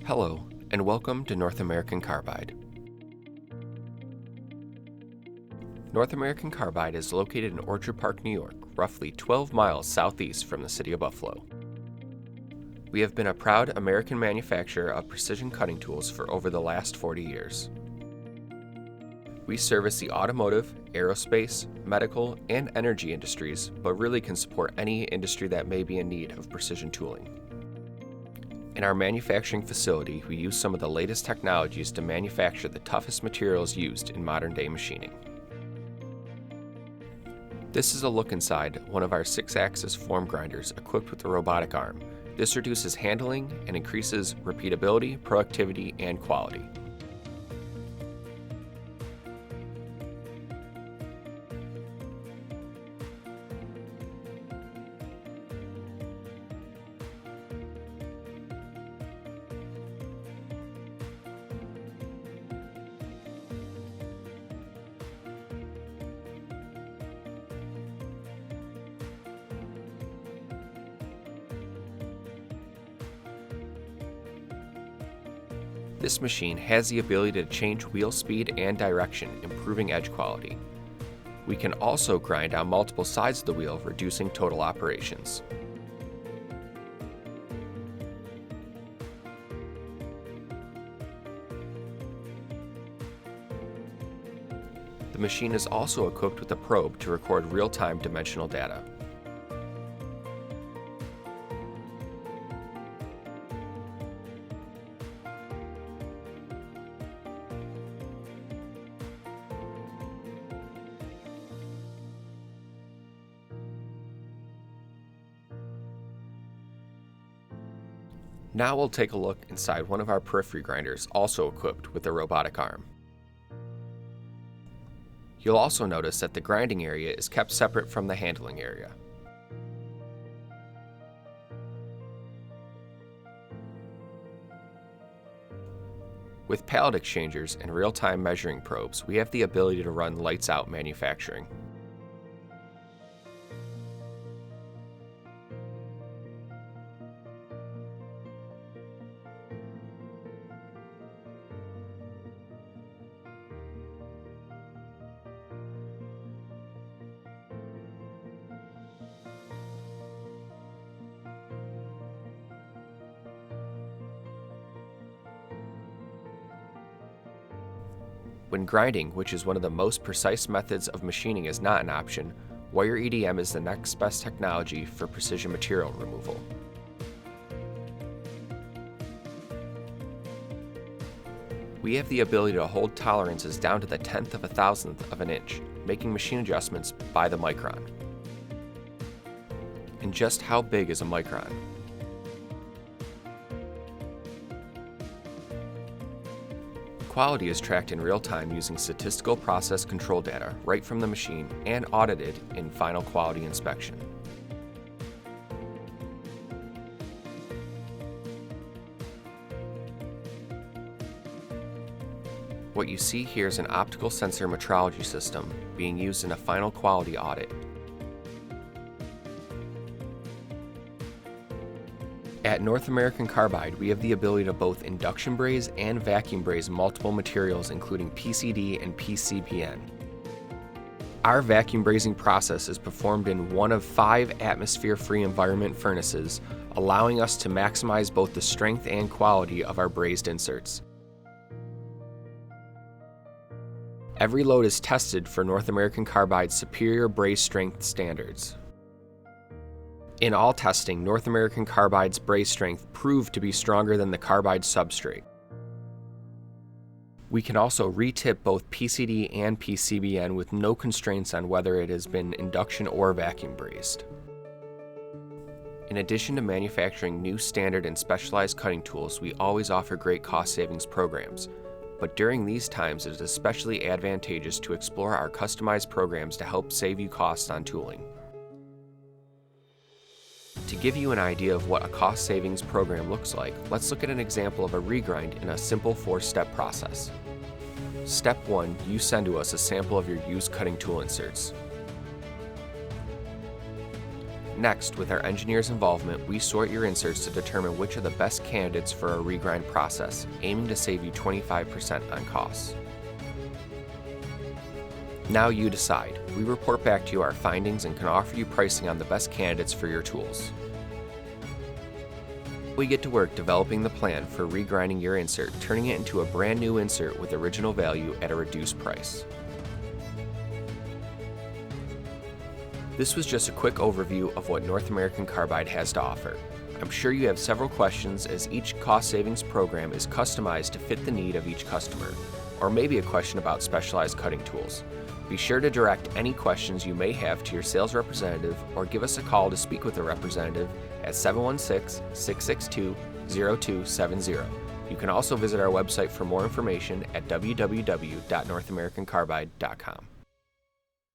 Hello, and welcome to North American Carbide. North American Carbide is located in Orchard Park, New York, roughly 12 miles southeast from the city of Buffalo. We have been a proud American manufacturer of precision cutting tools for over the last 40 years. We service the automotive, aerospace, medical, and energy industries, but really can support any industry that may be in need of precision tooling. In our manufacturing facility, we use some of the latest technologies to manufacture the toughest materials used in modern-day machining. This is a look inside one of our 6-axis form grinders equipped with a robotic arm. This reduces handling and increases repeatability, productivity, and quality. This machine has the ability to change wheel speed and direction, improving edge quality. We can also grind on multiple sides of the wheel, reducing total operations. The machine is also equipped with a probe to record real-time dimensional data. Now we'll take a look inside one of our periphery grinders, also equipped with a robotic arm. You'll also notice that the grinding area is kept separate from the handling area. With pallet exchangers and real-time measuring probes, we have the ability to run lights-out manufacturing. When grinding, which is one of the most precise methods of machining, is not an option, wire EDM is the next best technology for precision material removal. We have the ability to hold tolerances down to the 10th of a thousandth of an inch, making machine adjustments by the micron. And just how big is a micron? Quality is tracked in real time using statistical process control data right from the machine and audited in final quality inspection. What you see here is an optical sensor metrology system being used in a final quality audit. At North American Carbide, we have the ability to both induction braze and vacuum braze multiple materials, including PCD and PCBN. Our vacuum brazing process is performed in one of 5 atmosphere-free environment furnaces, allowing us to maximize both the strength and quality of our brazed inserts. Every load is tested for North American Carbide's superior braze strength standards. In all testing, North American Carbide's braze strength proved to be stronger than the carbide substrate. We can also retip both PCD and PCBN with no constraints on whether it has been induction or vacuum brazed. In addition to manufacturing new standard and specialized cutting tools, we always offer great cost savings programs. But during these times, it is especially advantageous to explore our customized programs to help save you costs on tooling. To give you an idea of what a cost savings program looks like, let's look at an example of a regrind in a simple 4-step process. Step 1, you send to us a sample of your used cutting tool inserts. Next, with our engineers' involvement, we sort your inserts to determine which are the best candidates for our regrind process, aiming to save you 25% on costs. Now you decide. We report back to you our findings and can offer you pricing on the best candidates for your tools. We get to work developing the plan for regrinding your insert, turning it into a brand new insert with original value at a reduced price. This was just a quick overview of what North American Carbide has to offer. I'm sure you have several questions, as each cost savings program is customized to fit the need of each customer, or maybe a question about specialized cutting tools. Be sure to direct any questions you may have to your sales representative or give us a call to speak with a representative at 716-662-0270. You can also visit our website for more information at www.northamericancarbide.com.